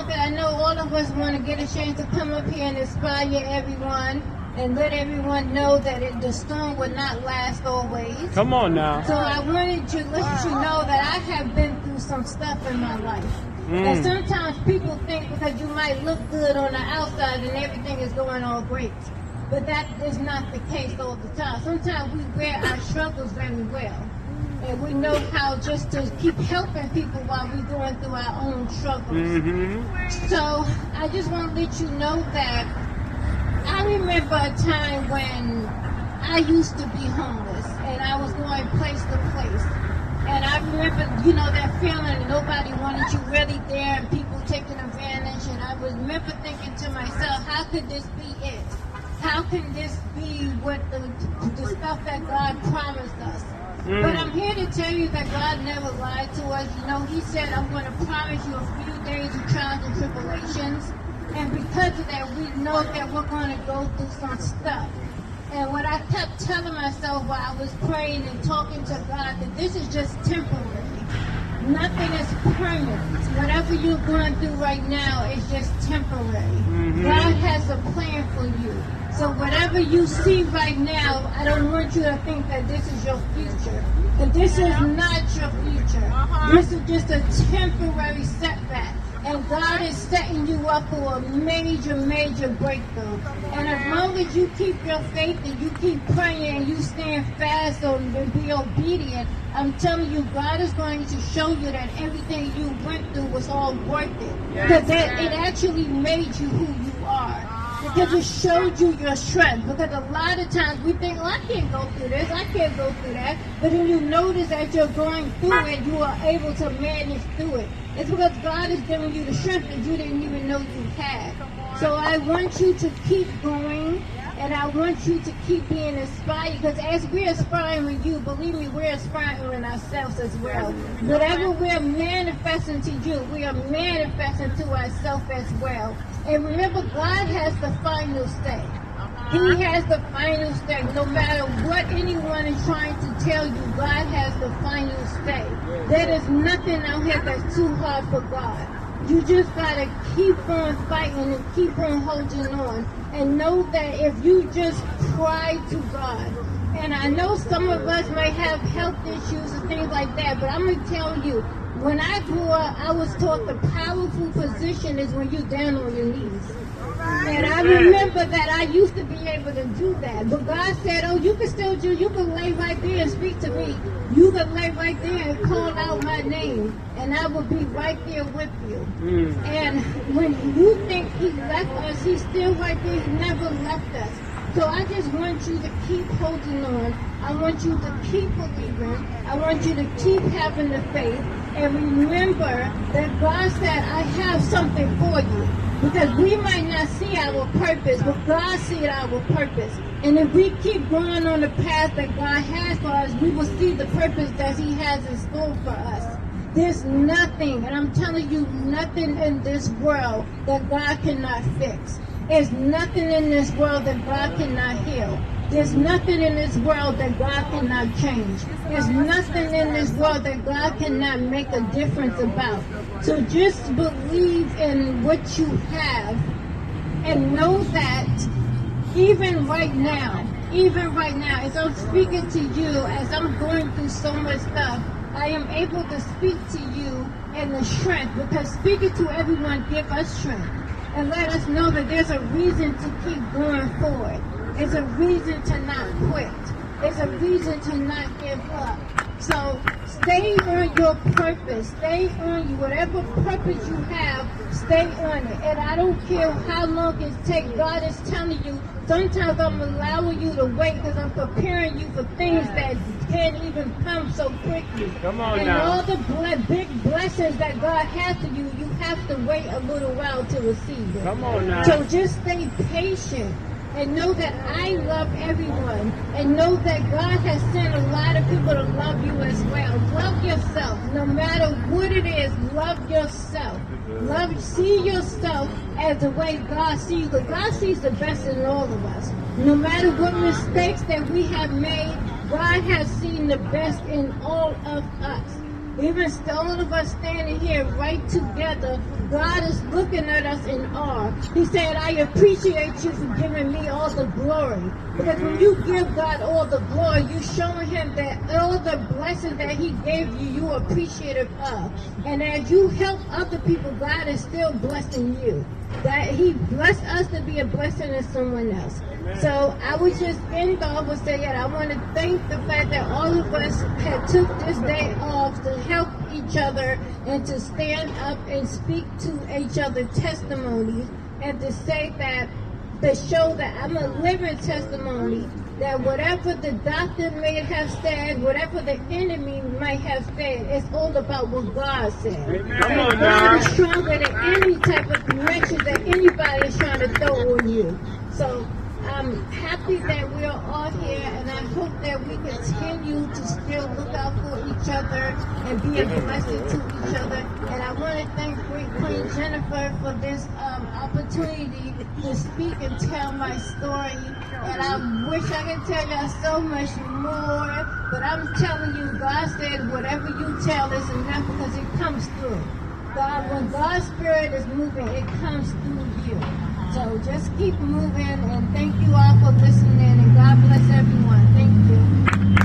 know that I know all of us want to get a chance to come up here and inspire everyone and let everyone know that the storm will not last always. Come on now. So I wanted to let you know that I have been through some stuff in my life. And sometimes people think because you might look good on the outside and everything is going all great. But that is not the case all the time. Sometimes we wear our struggles very well. And we know how just to keep helping people while we're going through our own struggles. So I just want to let you know that I remember a time when I used to be homeless and I was going place to place. And I remember, that feeling that nobody wanted you really there and people taking advantage. And I remember thinking to myself, how could this be it? How can this be what the stuff that God promised us? But I'm here to tell you that God never lied to us. He said, I'm going to promise you a few days of trials and tribulations. And because of that, we know that we're going to go through some stuff. And what I kept telling myself while I was praying and talking to God, that this is just temporary. Nothing is permanent. Whatever you're going through right now is just temporary. God has a plan for you. So whatever you see right now, I don't want you to think that this is your future. That this is not your future. This is just a temporary setback. And God is setting you up for a major, major breakthrough. And as long as you keep your faith and you keep praying and you stand fast and be obedient, I'm telling you, God is going to show you that everything you went through was all worth it. Because it actually made you who you are. Because it showed you your strength. Because a lot of times we think, I can't go through this, I can't go through that. But then you notice that you're going through it, you are able to manage through it. It's because God is giving you the strength that you didn't even know you had. So I want you to keep going, and I want you to keep being inspired, because as we're inspiring you, believe me, we're inspiring ourselves as well. Whatever we're manifesting to you, we are manifesting to ourselves as well. And remember, God has the final say. He has the final say. No matter what anyone is trying to tell you, God has the final say. There is nothing out here that's too hard for God. You just got to keep on fighting and keep on holding on. And know that if you just cry to God, and I know some of us may have health issues and things like that, but I'm going to tell you, when I grew up, I was taught the powerful position is when you're down on your knees. And I remember that I used to be able to do that. But God said, you can still do, you can lay right there and speak to me. You can lay right there and call out my name, and I will be right there with you. And when you think He left us, He's still right there. He never left us. So I just want you to keep holding on. I want you to keep believing. I want you to keep having the faith. And remember that God said, I have something for you. Because we might not see our purpose, but God sees our purpose. And if we keep going on the path that God has for us, we will see the purpose that He has in store for us. There's nothing, and I'm telling you, nothing in this world that God cannot fix. There's nothing in this world that God cannot heal. There's nothing in this world that God cannot change. There's nothing in this world that God cannot make a difference about. So just believe in what you have and know that even right now, as I'm speaking to you, as I'm going through so much stuff, I am able to speak to you in the strength, because speaking to everyone gives us strength and let us know that there's a reason to keep going forward. There's a reason to not quit. There's a reason to not give up. So stay on your purpose. Stay on you. Whatever purpose you have, stay on it. And I don't care how long it takes. God is telling you, sometimes I'm allowing you to wait because I'm preparing you for things that can't even come so quickly. Come on and now. all the big blessings that God has for you, you have to wait a little while to receive it. Come on now. So just stay patient. And know that I love everyone. And know that God has sent a lot of people to love you as well. Love yourself. No matter what it is, love yourself. See yourself as the way God sees you. Because God sees the best in all of us. No matter what mistakes that we have made, God has seen the best in all of us. Even all of us standing here right together, God is looking at us in awe. He said, I appreciate you for giving me all the glory. Because when you give God all the glory, you're showing him that all the blessings that he gave you, you're appreciative of. And as you help other people, God is still blessing you. That he blessed us to be a blessing to someone else. So I was just end off with saying I want to thank the fact that all of us had took this day off to help each other and to stand up and speak to each other testimonies and to say that, to show that I'm a living testimony that whatever the doctor may have said, whatever the enemy might have said, it's all about what God said. And God is stronger than any type of direction that anybody is trying to throw on you. So I'm happy that we're all here, and I hope that we continue to still look out for each other and be a blessing to each other. And I want to thank Great Queen Jennifer for this opportunity to speak and tell my story. And I wish I could tell you so much more, but I'm telling you, God said whatever you tell is enough because it comes through. God, when God's Spirit is moving, it comes through you. So just keep moving, and thank you all for listening, and God bless everyone. Thank you.